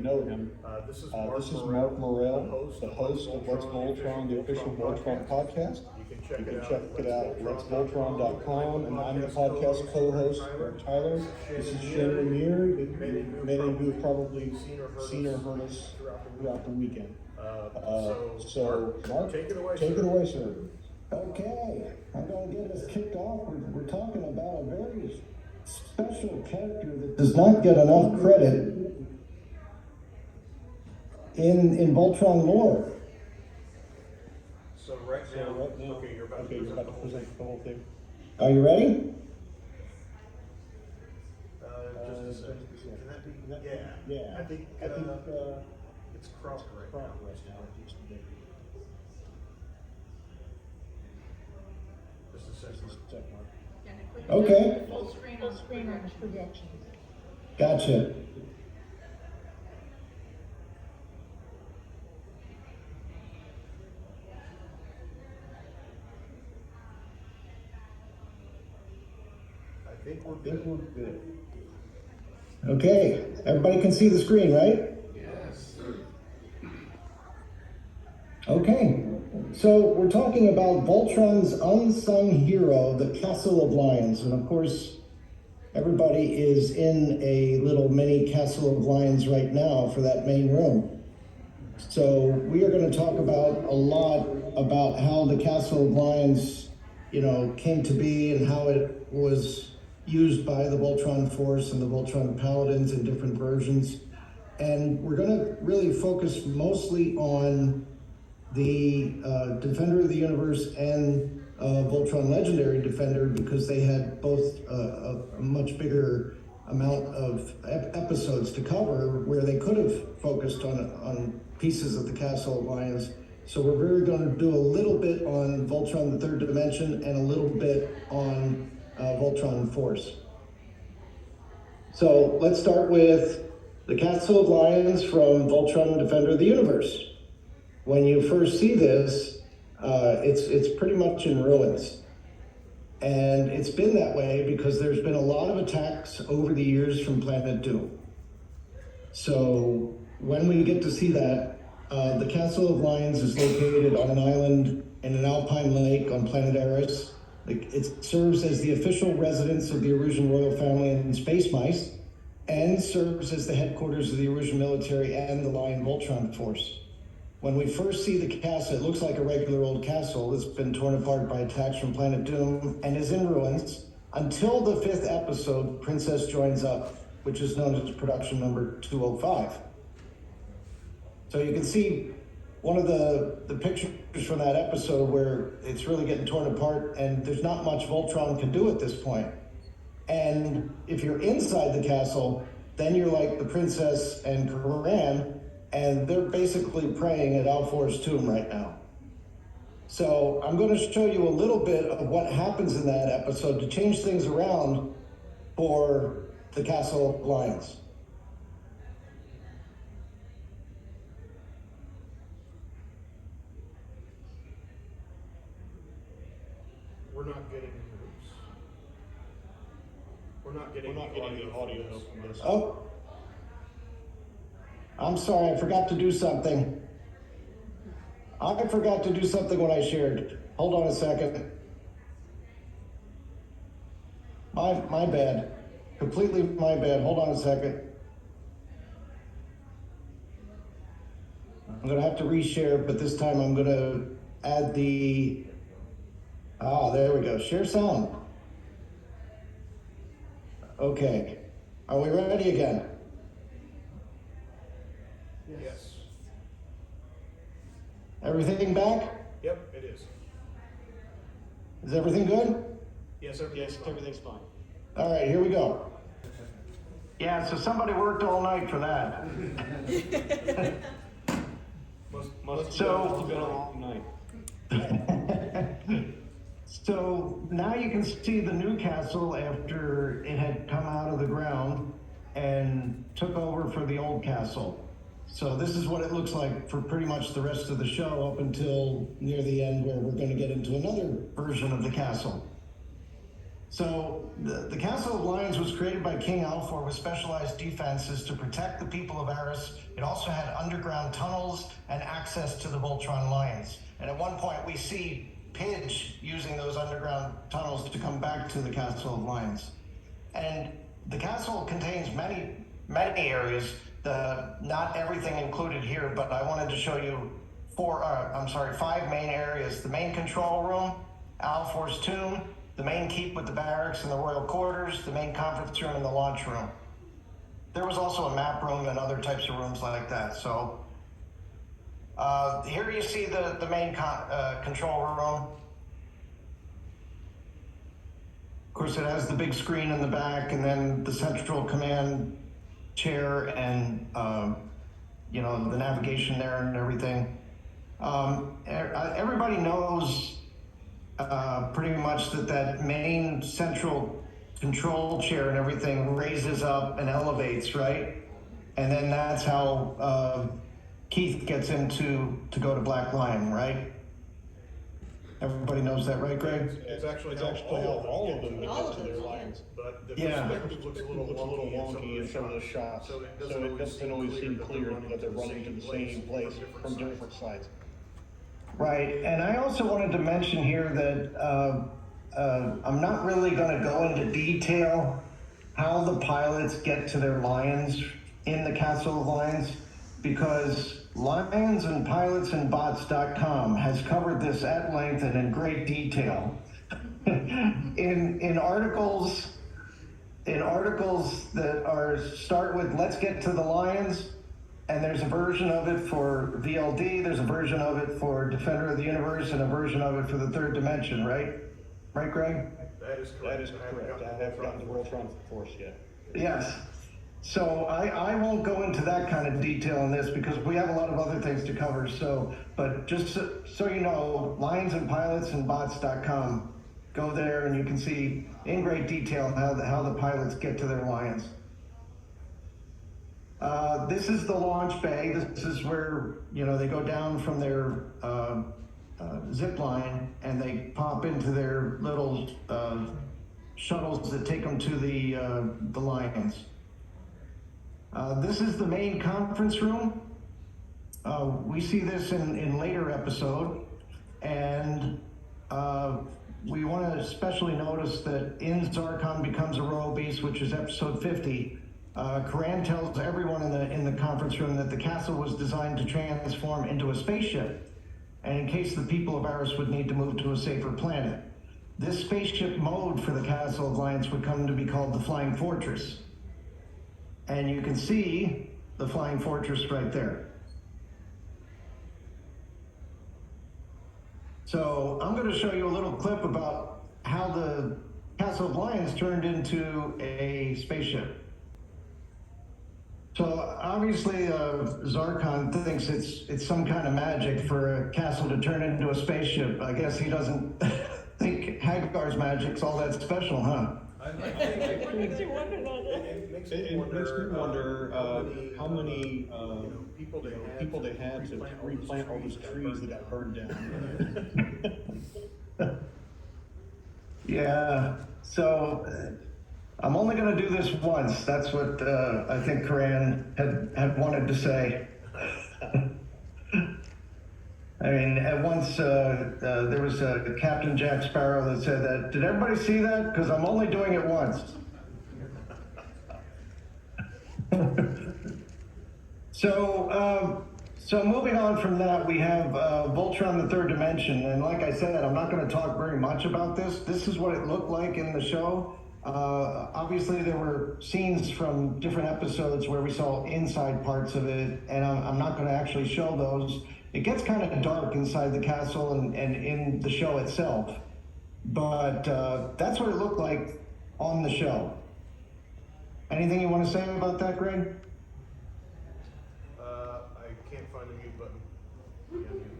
know him. This is Marc Morrell, the host of Let's Voltron, the official Voltron podcast. You can check it out at letsvoltron.com, and I'm the podcast co-host, Tyler. This is Shannon and Muir. Many of you have probably seen or heard us throughout the weekend. So, Mark, take it away, sir. Okay, I'm going to get us kicked off. We're talking about a very special character that does not get enough credit in Voltron lore. So right now, okay, you're about to present the whole thing. Are you ready? Just a second. Can that be? Yeah. I think it's crossed right now. Just a second. Okay. Full screen on projections. Gotcha. I think we're good. Okay, everybody can see the screen, right? Yes. Okay, so we're talking about Voltron's unsung hero, the Castle of Lions. And of course, everybody is in a little mini Castle of Lions right now for that main room. So we are going to talk about a lot about how the Castle of Lions, came to be and how it was used by the Voltron Force and the Voltron Paladins in different versions. And we're going to really focus mostly on the Defender of the Universe and Voltron Legendary Defender, because they had both a much bigger amount of episodes to cover, where they could have focused on pieces of the Castle of Lions. So we're going to do a little bit on Voltron the Third Dimension and a little bit on Voltron Force. So let's start with the Castle of Lions from Voltron Defender of the Universe. When you first see this, it's pretty much in ruins. And it's been that way because there's been a lot of attacks over the years from Planet Doom. So when we get to see that, the Castle of Lions is located on an island in an alpine lake on planet Eris. It serves as the official residence of the Erusian royal family and space mice, and serves as the headquarters of the Erusian military and the Lion Voltron Force. When we first see the castle, it looks like a regular old castle that's been torn apart by attacks from Planet Doom and is in ruins until the 5th episode, Princess Joins Up, which is known as production number 205. So you can see one of the pictures from that episode where it's really getting torn apart and there's not much Voltron can do at this point. And if you're inside the castle, then you're like the princess and Karan, and they're basically praying at Alfor's tomb right now. So I'm going to show you a little bit of what happens in that episode to change things around for the Castle of Lions. We're not getting groups. We're not getting the audio from this. Oh, I'm sorry, I forgot to do something. I forgot to do something when I shared. Hold on a second. My bad. Completely my bad. Hold on a second. I'm gonna have to reshare, but this time I'm gonna add the, there we go, share sound. Okay, are we ready again? Yes. Everything back? Yep, it is. Is everything good? Yes, everything's fine. All right, here we go. Yeah, so somebody worked all night for that. Must have been a long night. So now you can see the new castle after it had come out of the ground and took over for the old castle. So this is what it looks like for pretty much the rest of the show up until near the end, where we're going to get into another version of the castle. So the Castle of Lions was created by King Alfor with specialized defenses to protect the people of Eris. It also had underground tunnels and access to the Voltron Lions. And at one point we see Pidge using those underground tunnels to come back to the Castle of Lions. And the castle contains many areas, not everything included here, but I wanted to show you five main areas. The main control room, Alfor's tomb, the main keep with the barracks and the royal quarters, the main conference room, and the launch room. There was also a map room and other types of rooms like that. So here you see the main control room. Of course, it has the big screen in the back, and then the central command chair, and the navigation there and everything. Everybody knows pretty much that main central control chair and everything raises up and elevates, right? And then that's how Keith gets to go to Black Lion, right? Everybody knows that, right, Greg? It's actually how all of them get to their lines. But the perspective looks a little wonky in some of the shots, so it doesn't always seem clear that they're running to the same place from different sides. Right, and I also wanted to mention here that I'm not really going to go into detail how the pilots get to their lions in the Castle of Lions, because Lions and Pilots and Bots.com has covered this at length and in great detail. in articles that start with "Let's get to the Lions," and there's a version of it for VLD, there's a version of it for Defender of the Universe, and a version of it for the Third Dimension, right? Right, Greg? That is correct. I haven't gotten to Voltron Force yet. Yes. So I won't go into that kind of detail in this because we have a lot of other things to cover. But just so you know, Lions and Pilots and Bots.com, go there and you can see in great detail how the pilots get to their lions. This is the launch bay. This is where they go down from their zip line and they pop into their little shuttles that take them to the lions. This is the main conference room. We see this in later episode, and we want to especially notice that in Zarkon Becomes a Royal Beast, which is episode 50, Karan tells everyone in the conference room that the castle was designed to transform into a spaceship, and in case the people of Eris would need to move to a safer planet. This spaceship mode for the Castle of Lions would come to be called the Flying Fortress. And you can see the Flying Fortress right there. So I'm going to show you a little clip about how the Castle of Lions turned into a spaceship. So obviously Zarkon thinks it's some kind of magic for a castle to turn into a spaceship. I guess he doesn't think Hagar's magic's all that special, huh? It makes you wonder, doesn't it? It makes me wonder how many people they had to replant all those trees that got burned down. Yeah, so I'm only going to do this once. That's what I think Karan had wanted to say. I mean, at once there was Captain Jack Sparrow that said that. Did everybody see that? Because I'm only doing it once. So moving on from that, we have Voltron the Third Dimension. And like I said, I'm not going to talk very much about this. This is what it looked like in the show. Obviously, there were scenes from different episodes where we saw inside parts of it, and I'm not going to actually show those. It gets kind of dark inside the castle and in the show itself, but that's what it looked like on the show. Anything you want to say about that, Greg? I can't find the mute button. Yeah, mute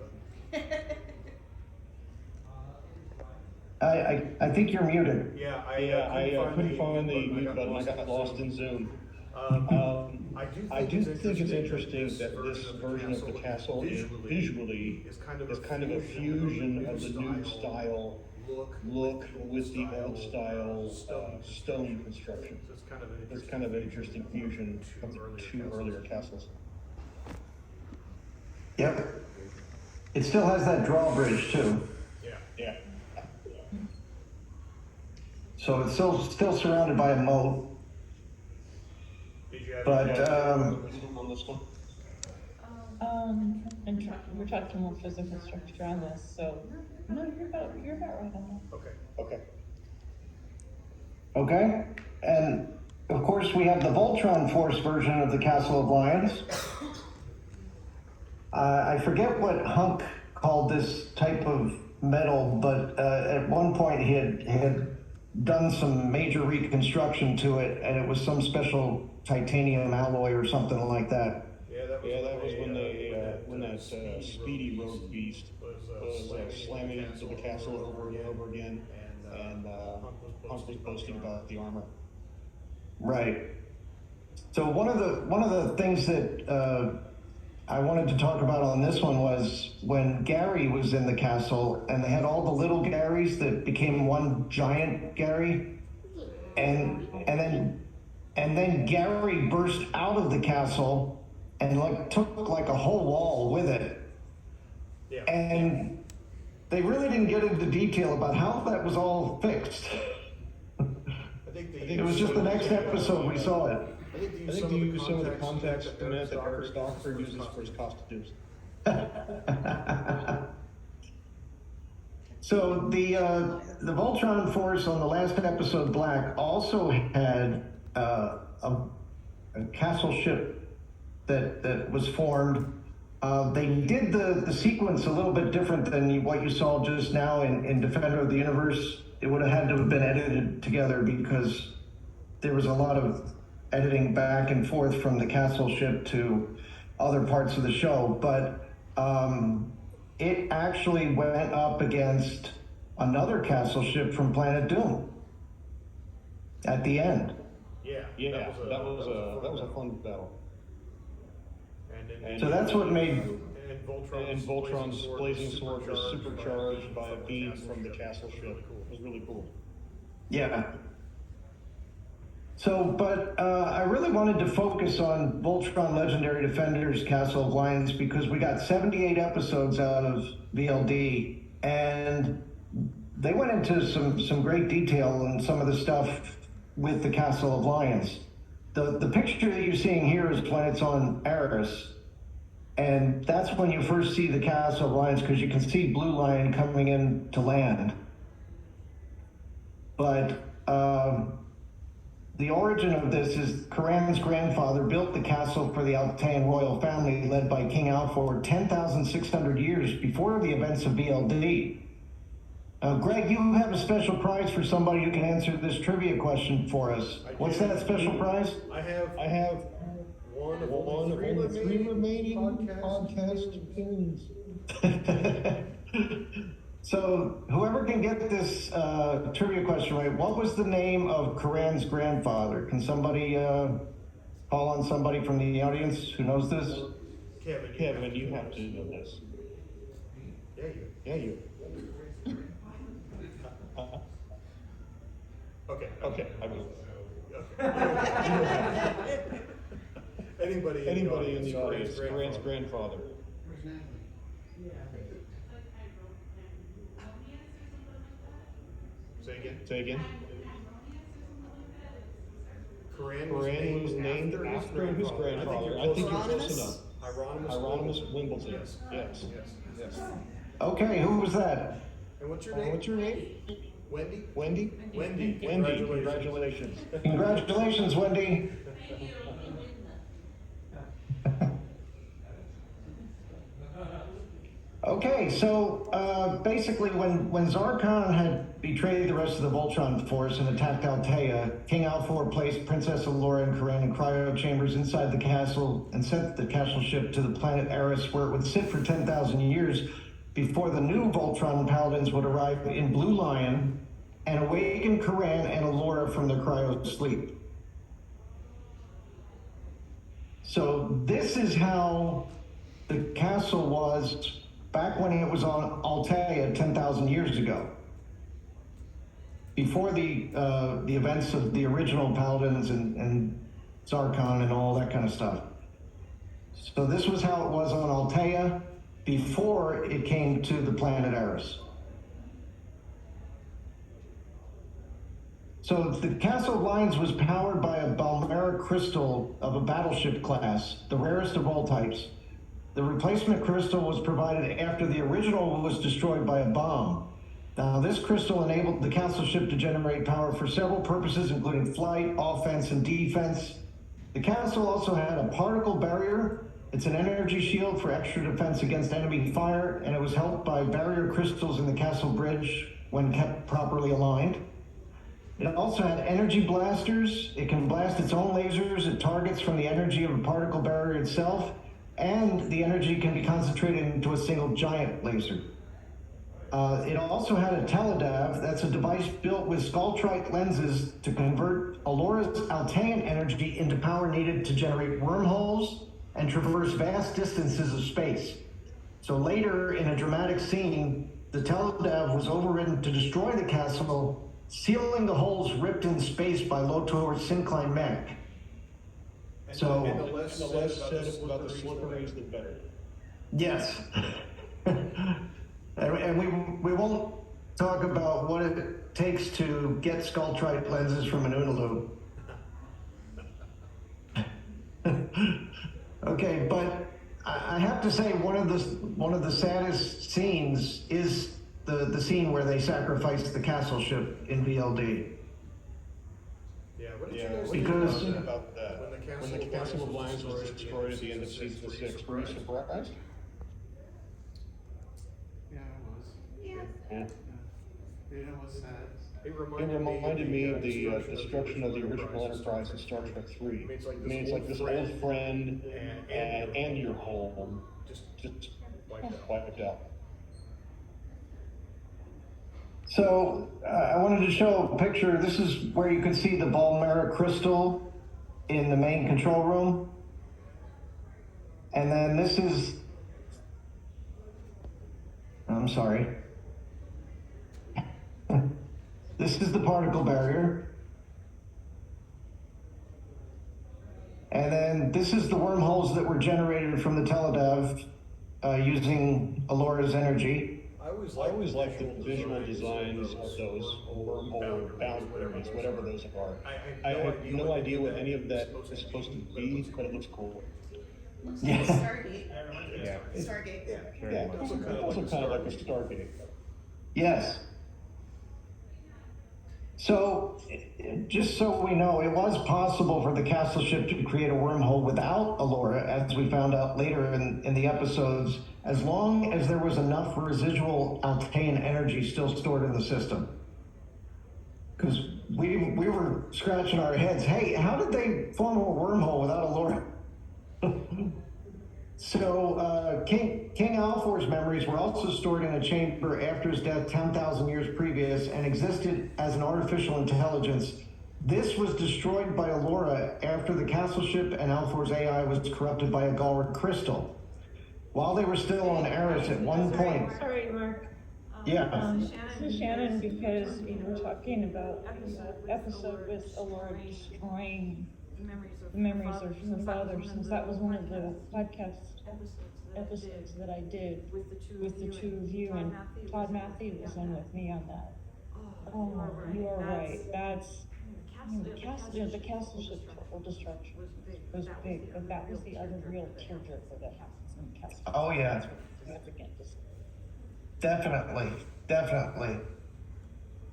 button. I think you're muted. Yeah, I couldn't find the mute button. I got lost in Zoom. I do think it's interesting that this version of the castle visually is kind of a fusion of the new style look with the old style stone construction. It's kind of an interesting fusion of the two earlier castles. Yep. It still has that drawbridge too. Yeah. So it's still surrounded by a moat. But On this one? And we're talking more physical structure on this, so, no, you're about right on Okay. okay, and of course we have the Voltron Force version of the Castle of Lions. I forget what Hunk called this type of metal, but at one point he had done some major reconstruction to it, and it was some special titanium alloy or something like that. Yeah, that was when that speedy road beast was slamming into the castle over and over again, and Hunk was boasting about the armor. Right. So one of the things that I wanted to talk about on this one was when Gary was in the castle, and they had all the little Garys that became one giant Gary, and then Gary burst out of the castle and took like a whole wall with it. Yeah. And they really didn't get into detail about how that was all fixed. It was just the next episode we saw it. I think I think they used some of the contacts from that Eric Stalker uses for his costumes. So the Voltron Force on the last episode, Black, also had a castle ship that was formed. They did the sequence a little bit different than what you saw just now in Defender of the Universe. It would have had to have been edited together because there was a lot of editing back and forth from the castle ship to other parts of the show. But it actually went up against another castle ship from Planet Doom at the end. Yeah, that was a fun battle. So that's what made. And Voltron's blazing sword was supercharged by a beam from the castle ship. It was really cool. Yeah. So, but I really wanted to focus on Voltron Legendary Defenders Castle of Lions because we got 78 episodes out of VLD, and they went into some great detail and some of the stuff with the Castle of Lions. The picture that you're seeing here is when it's on Eris, and that's when you first see the Castle of Lions because you can see Blue Lion coming in to land. But the origin of this is Karan's grandfather built the castle for the Altean royal family led by King Alfor 10,600 years before the events of BLD. Greg, you have a special prize for somebody who can answer this trivia question for us. What's that special prize? I have one of only three remaining podcast pins. So whoever can get this trivia question right, what was the name of Karan's grandfather? Can somebody call on somebody from the audience who knows this? Kevin, you have to know this. Yeah, you. Okay, I will. Anybody in the audience, Karan's grandfather. Say again. Karan was named after his grandfather. I think you're close enough. Hieronymus Wimbledon. Yes. Okay, who was that? And what's your name? What's your name? Wendy. Congratulations. Congratulations, Wendy. Okay, so basically when Zarkon had betrayed the rest of the Voltron force and attacked Altea, King Alfor placed Princess Allura and Karan in cryo chambers inside the castle and sent the castle ship to the planet Eris, where it would sit for 10,000 years before the new Voltron paladins would arrive in Blue Lion and awaken Karan and Allura from their cryo sleep. So this is how the castle was back when it was on Altea 10,000 years ago. before the events of the original Paladins and Zarkon and all that kind of stuff. So this was how it was on Altea before it came to the planet Eris. So the Castle of Lions was powered by a Balmera crystal of a battleship class, the rarest of all types. The replacement crystal was provided after the original was destroyed by a bomb. Now, this crystal enabled the castle ship to generate power for several purposes, including flight, offense, and defense. The castle also had a particle barrier. It's an energy shield for extra defense against enemy fire, and it was helped by barrier crystals in the castle bridge when kept properly aligned. It also had energy blasters. It can blast its own lasers at targets from the energy of a particle barrier itself, and the energy can be concentrated into a single giant laser. It also had a teledav. That's a device built with Skulltrite lenses to convert Alora's Altean energy into power needed to generate wormholes and traverse vast distances of space. So later, in a dramatic scene, the teledav was overridden to destroy the castle, sealing the holes ripped in space by Lotor's syncline mech. So, And the And less the less said said about the slipperies, the better. yes. And we won't talk about what it takes to get Skulltrite lenses from an Unaloo. Okay, but I have to say one of the saddest scenes is the scene where they sacrificed the castle ship in VLD. Yeah, what did Yeah, you guys what do you Because- guys think about that? When When the Castle of Lions was destroyed at the end of season 6, were you surprised? Yeah, it was. Yeah. Yeah. It was sad. It It reminded me of the destruction of the original Enterprise in Star Trek 3. I mean, it's like this old friend and your home just just wiped out. wiped out. So I wanted to show a picture. This is where you can see the Balmera crystal in the main control room. And then this is, I'm sorry. This is the particle barrier. And then this is the wormholes that were generated from the teledav using Alora's energy. I I always like the visual designs of those wormhole boundaries, whatever those are. I have no idea what any of that is supposed to be, but it looks cool. Yeah. Stargate. Yeah. Stargate. Yeah, it's also kind of like a Stargate. Yes. So, just so we know, it was possible for the castle ship to create a wormhole without Alora, as we found out later in the episodes, as long as there was enough residual Altean energy still stored in the system. Because we were scratching our heads, hey, how did they form a wormhole without Alora? So, King Alfor's memories were also stored in a chamber after his death 10,000 years previous and existed as an artificial intelligence. This was destroyed by Alora after the castle ship and Alfor's AI was corrupted by a Galric crystal. While they were still on Eris at one point. Sorry, Mark. Yeah. This is Shannon because we were talking about the episode with Alora destroying the memories of her father, since that was one of the podcast episodes that I did with the two of you, and Todd Matthew was in with me on that. Oh, you are right. That's the castle ship total destruction was big, but that was the other real tearjerker that happens in the castle. Oh, yeah. That's significant. Definitely.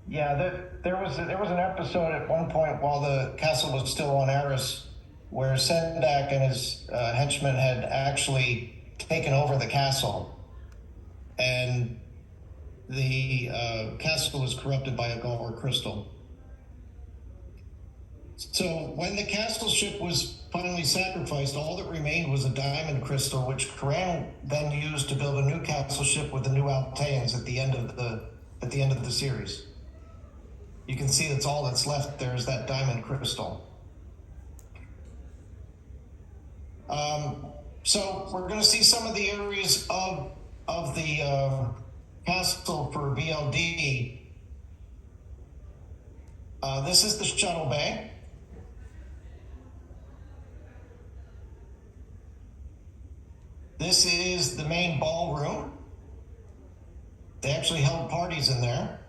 Yeah, there was an episode at one point while the castle was still on Eris where Sendak and his henchmen had actually taken over the castle, and the castle was corrupted by a Galric crystal. So when the castle ship was finally sacrificed, all that remained was a diamond crystal, which Karan then used to build a new castle ship with the new Alteans at the end of the series. You can see that's all that's left. There's that diamond crystal. So we're going to see some of the areas of the castle for VLD. This is the shuttle bay. This is the main ballroom. They actually held parties in there.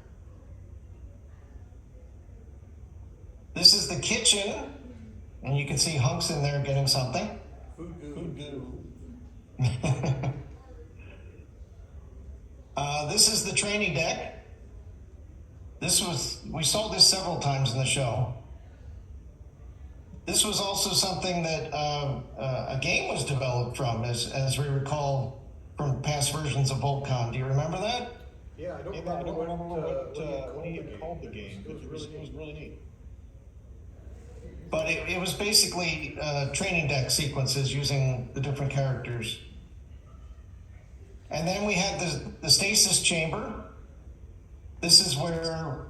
This is the kitchen, and you can see Hunks in there getting something. Food goo. This is the training deck. We saw this several times in the show. This was also something that a game was developed from, as we recall from past versions of VoltCon. Do you remember that? Yeah, I don't Yeah, I don't remember what he had called the game, but it was really neat. But it was basically training deck sequences using the different characters. And then we had the stasis chamber. This is where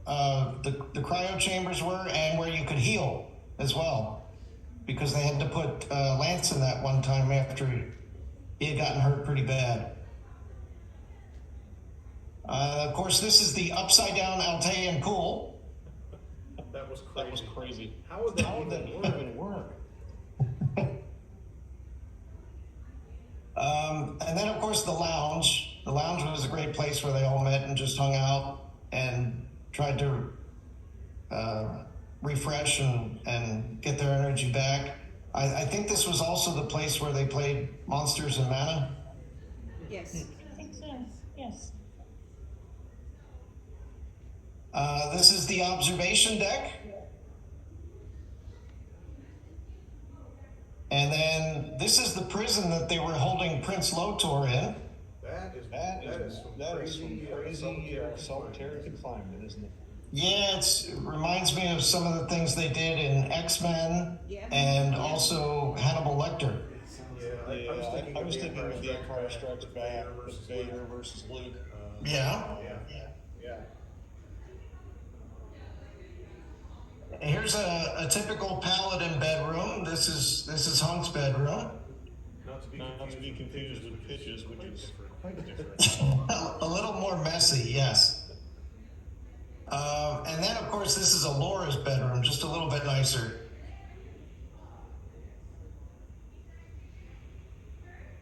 the cryo chambers were, and where you could heal as well, because they had to put Lance in that one time after he had gotten hurt pretty bad. Of course, this is the upside down Altean pool. That was crazy. That was crazy. How would that even work? And then, of course, the lounge. The lounge was a great place where they all met and just hung out and tried to refresh and get their energy back. I think this was also the place where they played Monsters and Mana. Yes. I think so, yes. This is the observation deck. And then this is the prison that they were holding Prince Lotor in. That is some crazy solitary confinement, isn't it? Yeah, it reminds me of some of the things they did in X-Men Yeah. and also Hannibal Lecter. Yeah, I was thinking of The Empire Strikes Back with Vader versus Luke. Yeah. Yeah. Here's a typical Paladin bedroom. This is Hunk's bedroom. Not to be confused with Pitches, which is quite different. A little more messy, yes. And then, of course, this is Alora's bedroom, just a little bit nicer.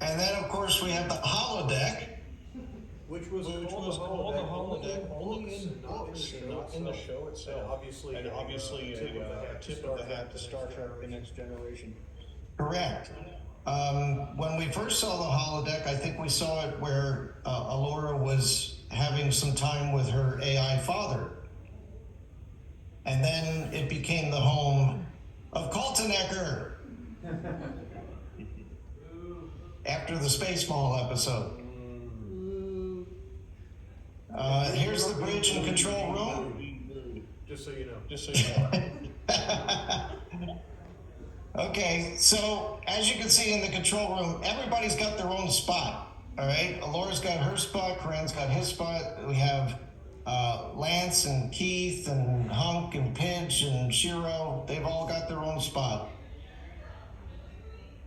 And then, of course, we have the holodeck. Which was called the holodeck only in books and not in the show itself. And obviously a tip of the hat to Star Trek: The Next Generation. Correct. When we first saw the holodeck, I think we saw it where Alora was having some time with her AI father. And then it became the home of Kaltenecker after the Space Mall episode. Here's the bridge and control room. Just so you know. Okay, so as you can see in the control room, everybody's got their own spot. All right, Alora's got her spot, Corinne's got his spot. We have Lance and Keith and Hunk and Pidge and Shiro. They've all got their own spot.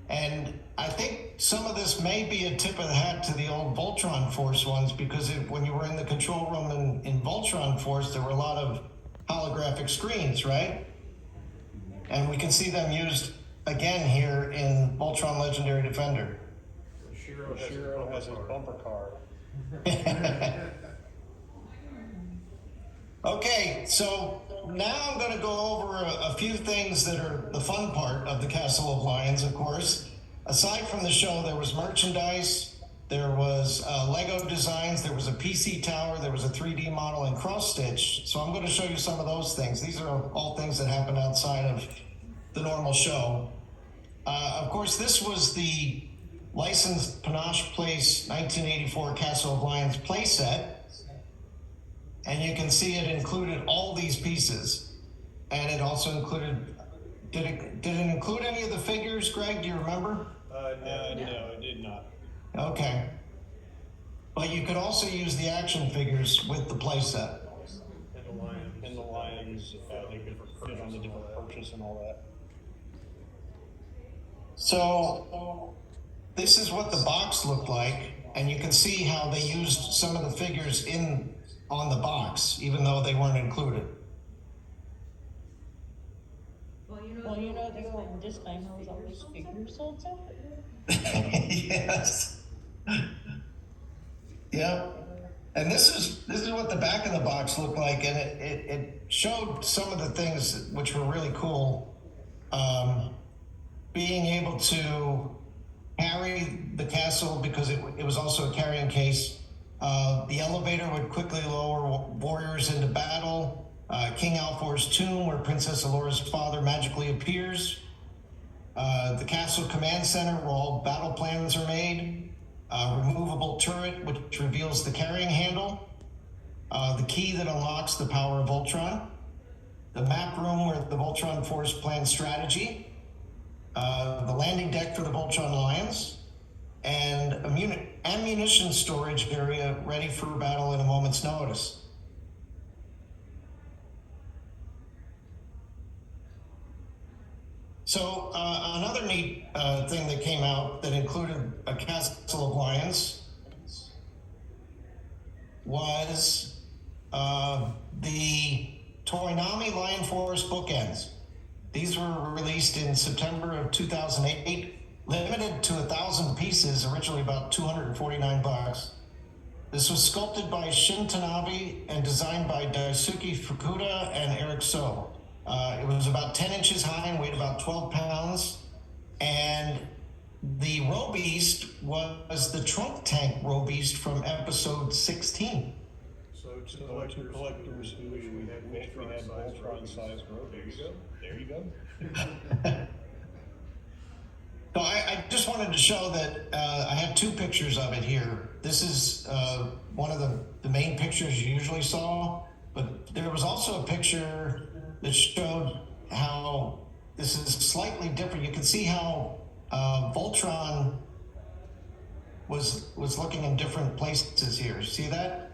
And I think some of this may be a tip of the hat to the old Voltron Force ones, because when you were in the control room in Voltron Force, there were a lot of holographic screens, right? And we can see them used again here in Voltron Legendary Defender. Shiro has his bumper car. Okay, so now I'm going to go over a few things that are the fun part of the Castle of Lions, of course. Aside from the show, there was merchandise, there was Lego designs, there was a PC tower, there was a 3D model and cross-stitch. So I'm going to show you some of those things. These are all things that happened outside of the normal show. Of course, this was the licensed Panache Place 1984 Castle of Lions playset. And you can see it included all these pieces. And it also included, did it include any of the figures, Greg? Do you remember? No, it did not. Okay. But you could also use the action figures with the playset. And the lions, they could fit on the different perches and all that. So this is what the box looked like, and you can see how they used some of the figures on the box, even though they weren't included. like disclaimer with all those figures sold to Yes. Yeah. And this is what the back of the box looked like, and it showed some of the things which were really cool. Being able to carry the castle, because it was also a carrying case. The elevator would quickly lower warriors into battle. King Alfor's tomb, where Princess Alora's father magically appears. The castle command center, where all battle plans are made. Removable turret, which reveals the carrying handle. The key that unlocks the power of Voltron. The map room where the Voltron Force plans strategy. The landing deck for the Voltron Lions. And ammunition storage area ready for battle in a moment's notice. So another neat thing that came out that included a Castle of Lions was the Toynami Lion Forest bookends. These were released in September of 2008, limited to 1,000 pieces, originally about $249. This was sculpted by Shin Tanabe and designed by Daisuke Fukuda and Eric So. It was about 10 inches high and weighed about 12 pounds. And the Roe Beast was the trunk tank Roe Beast from episode 16. So to collectors who wish we had Voltron-sized robots. There you go. So I just wanted to show that I have two pictures of it here. This is one of the main pictures you usually saw, but there was also a picture that showed how this is slightly different. You can see how Voltron was looking in different places here. See that?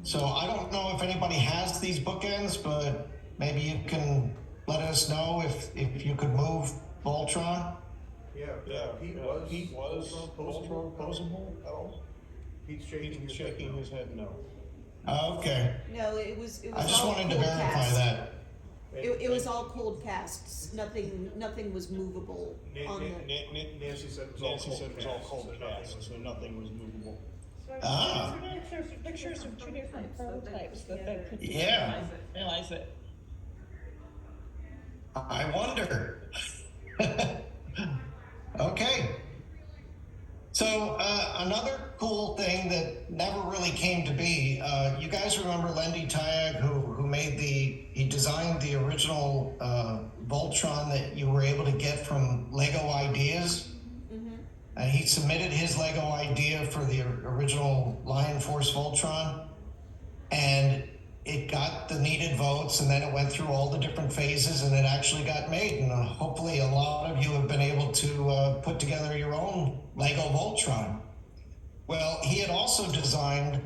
So I don't know if anybody has these bookends, but maybe you can let us know if you could move Voltron. Yeah, Pete was Voltron posable at all? He's shaking his head no. Okay. No, it was I just all wanted to cold verify cast. that. It was all cold casts. Nothing was movable on the. Nancy said it was all cold cast, so nothing was movable. Ah. There's pictures of two different prototypes that they put together. Yeah. Realize it. I wonder. Okay. So another cool thing that never really came to be, you guys remember Lendy Tyag, who made he designed the original Voltron that you were able to get from Lego Ideas? And he submitted his Lego idea for the original Lion Force Voltron, and it got the needed votes, and then it went through all the different phases, and it actually got made. And hopefully a lot of you have been able to put together your own Lego Voltron. Well, he had also designed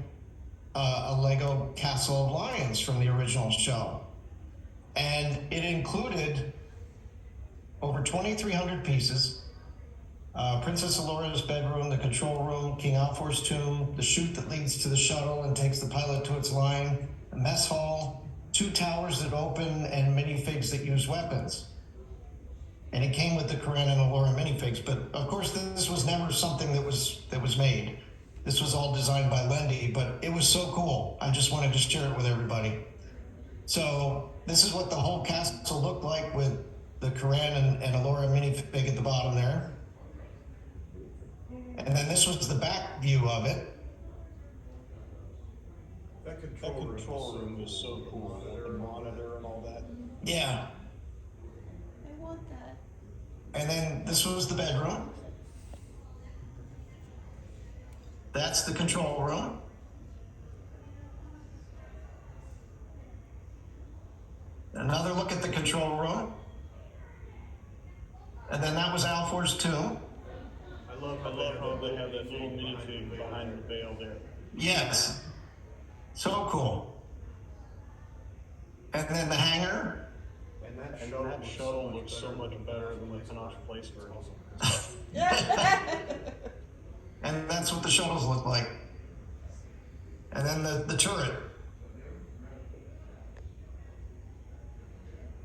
a Lego Castle of Lions from the original show, and it included over 2,300 pieces. Princess Alora's bedroom, the control room, King Alfor's tomb, the chute that leads to the shuttle and takes the pilot to its line, a mess hall, 2 towers that open, and minifigs that use weapons. And it came with the Corinne and Alora minifigs, but of course this was never something that was made. This was all designed by Lendy, but it was so cool. I just wanted to share it with everybody. So this is what the whole castle looked like with the Corinne and Alora minifig at the bottom there. And then this was the back view of it. That control room is so cool, with the monitor and all that. Yeah. I want that. And then this was the bedroom. That's the control room. Another look at the control room. And then that was Alfor's tomb. I love how they have that little minifig behind the veil there. Yes. So cool. And then the hangar. And that shuttle looks so much better than the Panache Place version. And that's what the shuttles look like. And then the turret.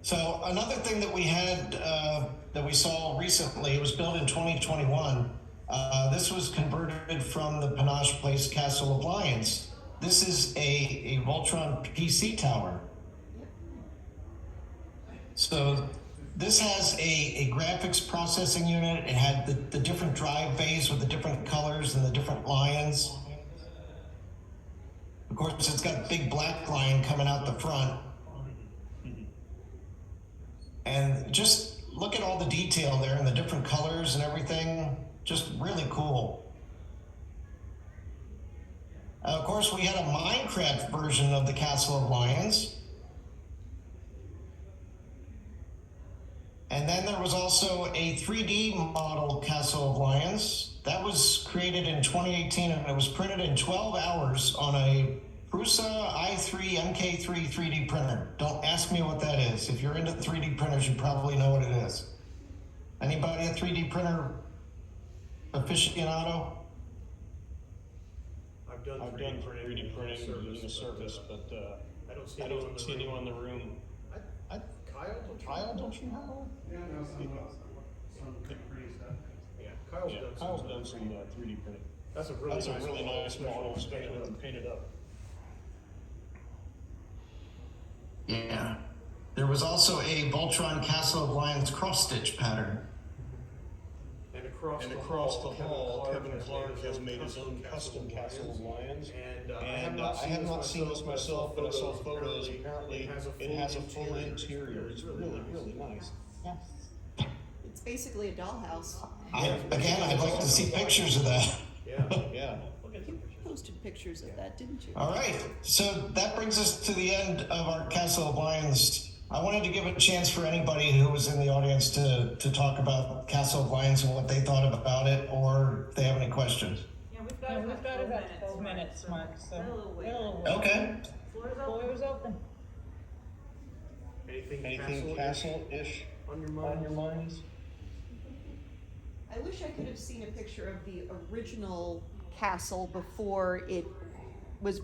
So another thing that we had, that we saw recently, it was built in 2021. This was converted from the Panache Place Castle of Lions. This is a Voltron PC tower. So this has a graphics processing unit. It had the different drive bays with the different colors and the different lions. Of course, it's got a big black lion coming out the front. And just look at all the detail there and the different colors and everything. Just really cool. Of course, we had a Minecraft version of the Castle of Lions. And then there was also a 3D model Castle of Lions. That was created in 2018 and it was printed in 12 hours on a Prusa i3 MK3 3D printer. Don't ask me what that is. If you're into 3D printers, you probably know what it is. Anybody a 3D printer aficionado? I've done 3D printing in the service, but I don't see anyone in the room. Kyle, don't you know? Yeah, no, some pretty stuff. Yeah, Kyle's done some 3D printing. That's a really nice model, painted up. Yeah. There was also a Voltron Castle of Lions cross-stitch pattern. And across the hall, Kevin Clark has made his own custom Castle of Lions. And I have not seen this myself, but I saw photos. Apparently, it has a full interior. It's really, really nice. Yes. It's basically a dollhouse. Again, I'd like to see pictures of that. Yeah. You posted pictures of that, didn't you? All right, so that brings us to the end of our Castle of Lions. I wanted to give a chance for anybody who was in the audience to talk about Castle of Lions and what they thought about it, or if they have any questions. Yeah, we've got about 12 minutes, Mark, so. Got a little wait. Okay. Floor is open. Anything castle-ish on your minds? I wish I could have seen a picture of the original castle before it was,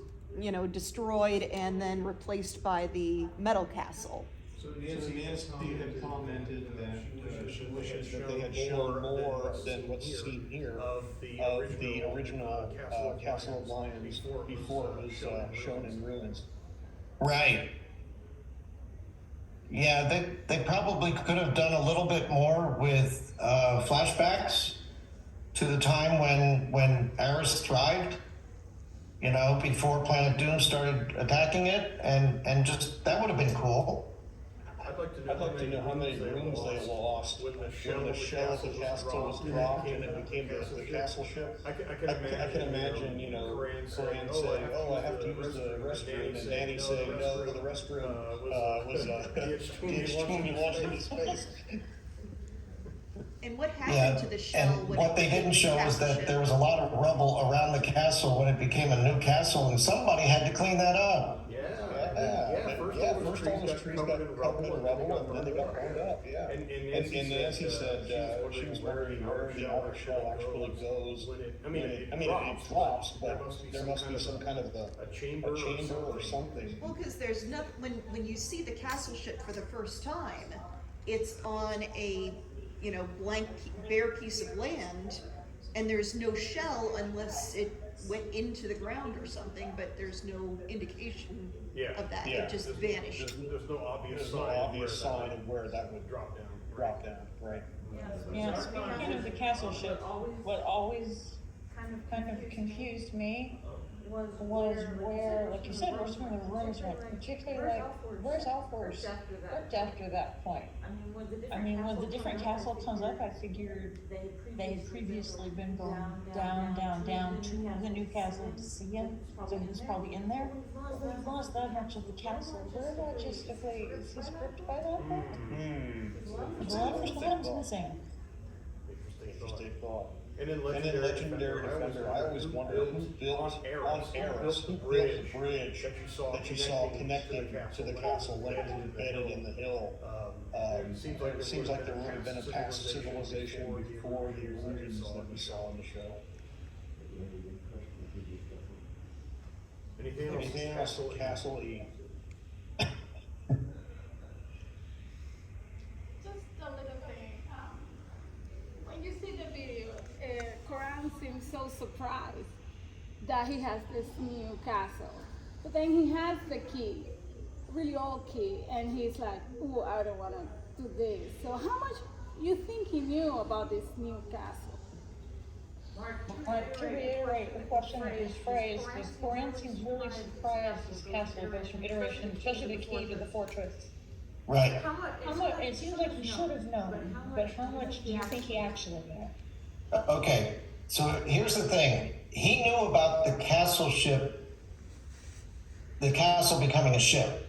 destroyed and then replaced by the metal castle. So Nancy had commented that she wishes that they had shown more than what's seen here of the original Castle of Lions before it was shown in ruins. Right. Yeah, they probably could have done a little bit more with flashbacks to the time when Aris thrived, before Planet Doom started attacking it, and just, that would have been cool. I'd like to know how many rooms they lost when the shell of the castle was dropped and it became the castle ship. I can imagine, Coran saying, "Oh, I have to use the restroom," and Danny saying, "No, the restroom was the launched into space." And what happened to the shell? And when what it they became didn't show castle was that ship? there was a lot of rubble around the castle when it became a new castle, and somebody had to clean that up. First all those trees got covered in rubble, and then they got burned up, yeah. And Nancy said she was wondering where the outer shell actually goes. It flops, but there must be some kind of a chamber or something. Well, because there's nothing, when you see the castle ship for the first time, it's on a, blank, bare piece of land, and there's no shell unless it went into the ground or something, but there's no indication of that. It just vanished. There's no obvious sign of where that would drop down, right? Yeah, speaking of the castle ship, what always kind of confused me was where, like you said, where some of the rooms went, particularly like, where's Alfor's looked after that point? I mean, when the different castle comes up, I figured they had previously been going down to the new castle to see him, so he was probably in there. But we've lost that much of the castle. Where logistically is he scripted by that point? The Alfor's missing. Interesting thought. And then Legendary Defender, I always wondered who built on Eris, who built the bridge that you saw connecting to the castle when it was embedded in the hill. It seems like there would have been a past civilization before the ruins that we saw in the show. Anything else? Castle E. Coran seems so surprised that he has this new castle. But then he has the key, really old key, and he's like, oh, I don't want to do this. So how much you think he knew about this new castle? To reiterate the question that was phrased, was Coran seems really surprised his castle goes from iteration, especially the key to the fortress. Right. How much, it seems like he should have known, but how much do you think he actually knew? Okay, so here's the thing. He knew about the castle becoming a ship.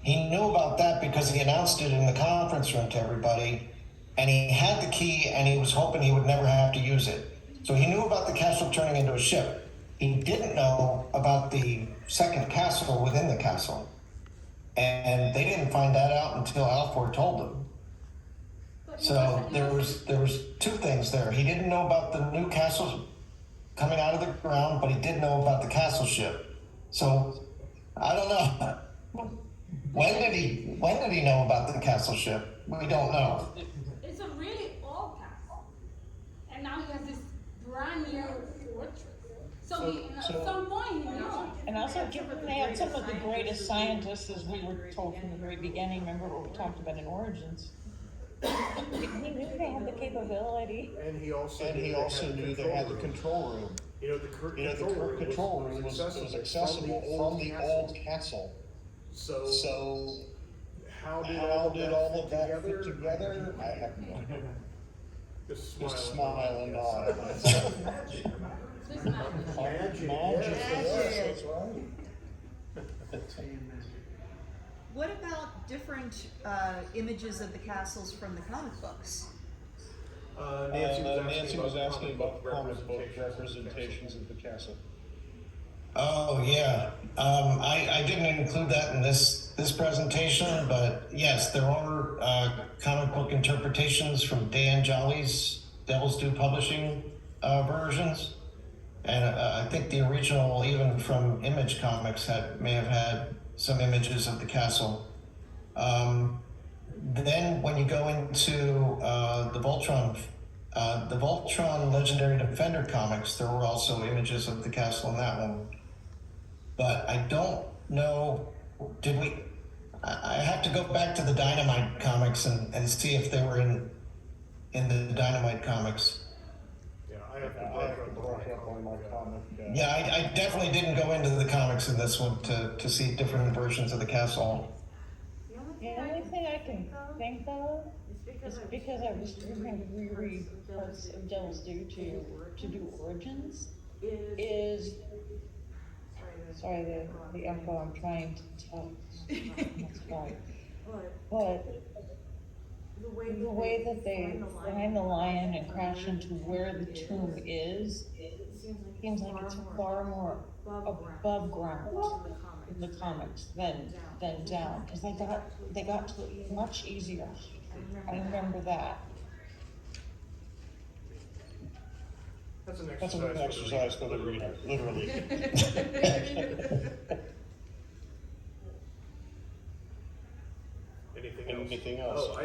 He knew about that because he announced it in the conference room to everybody, and he had the key, and he was hoping he would never have to use it. So he knew about the castle turning into a ship. He didn't know about the second castle within the castle. And they didn't find that out until Alford told them. So there was two things there. He didn't know about the new castle coming out of the ground, but he did know about the castle ship. So I don't know. When did he know about the castle ship? We don't know. It's a really old castle. And now he has this brand new fortress. So he, at some point he knew. And also, given they had some of the greatest scientists, as we were told from the very beginning, remember what we talked about in Origins? He knew they had the capability. And he also knew they had the control room. The current control room was accessible from the old castle. So how did all of that fit together? I have no idea. Just smile and nod. Magic. That's right. What about different images of the castles from the comic books? Nancy was asking about the comic book representations of the castle. Oh yeah, I didn't include that in this presentation, but yes, there are comic book interpretations from Dan Jolly's Devil's Due Publishing versions, and I think the original, even from Image Comics, may have had some images of the castle. Then when you go into the Voltron Legendary Defender comics, there were also images of the castle in that one. But I don't know, I have to go back to the Dynamite comics and see if they were in the Dynamite comics. Yeah, I have to brush up on my comic. Yeah, I definitely didn't go into the comics in this one to see different versions of the castle. The only thing I can think of is because I was trying to reread parts of Devil's Due to do Origins, is sorry, the echo I'm trying to tell. That's fine. But the way that they find the lion and crash into where the tomb is, seems like it's far more above ground in the comics than down, because they got to it much easier. I remember that. That's an exercise for the reader, literally. Anything else? I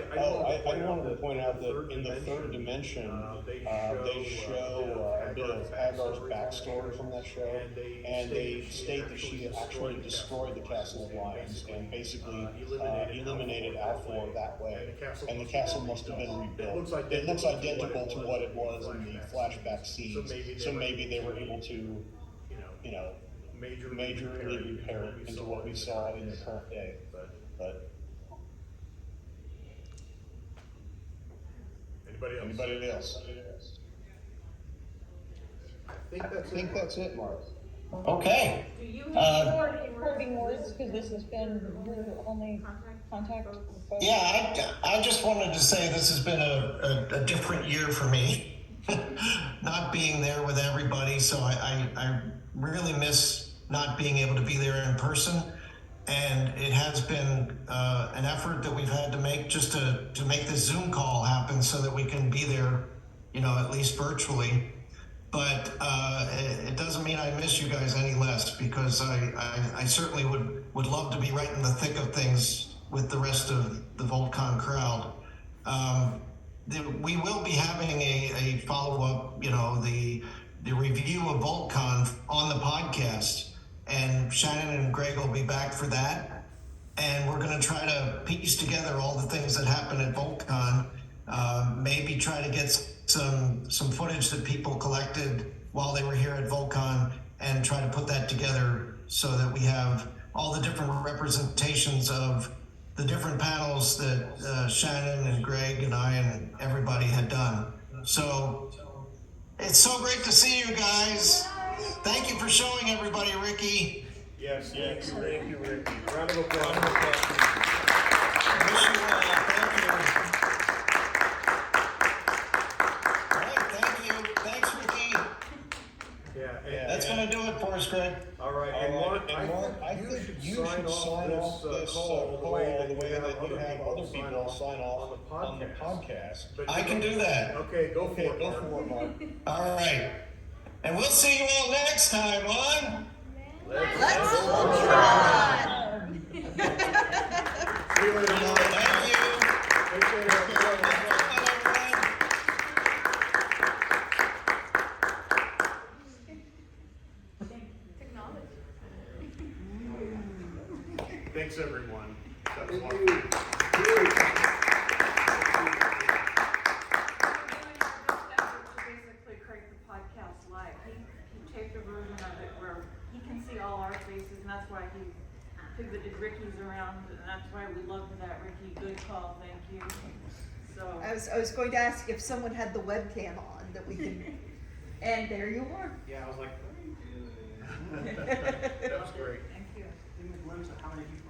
wanted to point out that in the third dimension, they show a bit of Hagar's backstory from that show, and they state that she actually destroyed the Castle of Lions and basically eliminated Alfor that way, and the castle must have been rebuilt. It looks identical to what it was in the flashback scenes, so maybe they were able to, majorly repair it into what we saw in the current day, but Anybody else? I think that's it, Mark. Okay. Recording words, because this has been your only contact with folks. Yeah, I just wanted to say this has been a different year for me, not being there with everybody. So I really miss not being able to be there in person. And it has been an effort that we've had to make just to make this Zoom call happen so that we can be there, at least virtually. But it doesn't mean I miss you guys any less, because I certainly would love to be right in the thick of things with the rest of the VoltCon crowd. we will be having a follow-up, the review of VoltCon on the podcast, and Shannon and Greg will be back for that. And we're going to try to piece together all the things that happened at VoltCon, maybe try to get some footage that people collected while they were here at VoltCon, and try to put that together so that we have all the different representations of the different panels that Shannon and Greg and I and everybody had done. So it's so great to see you guys. Thank you for showing everybody, Ricky. Yes, thank you, Ricky. Round of applause. Wish you well. Thank you. All right, thank you. Thanks, Ricky. Yeah, That's going to do it for us, Greg. all right, and Mark, I think you should sign off this call the way that you have other people sign off on the podcast. I can do that. Okay, go for it, Mark. Mark. All right. And we'll see you all next time on... Let's Voltron! See you later, Mark. Thank you. Take care, everyone. Thanks, everyone. That was wonderful. Basically create the podcast live. He taped a version of it where he can see all our faces, and that's why he pivoted Ricky's around, and that's why we loved that, Ricky. Good call, thank you. So I was going to ask if someone had the webcam on that we could, and there you were. Yeah, I was like, That was great. thank you. give me a glimpse of how many people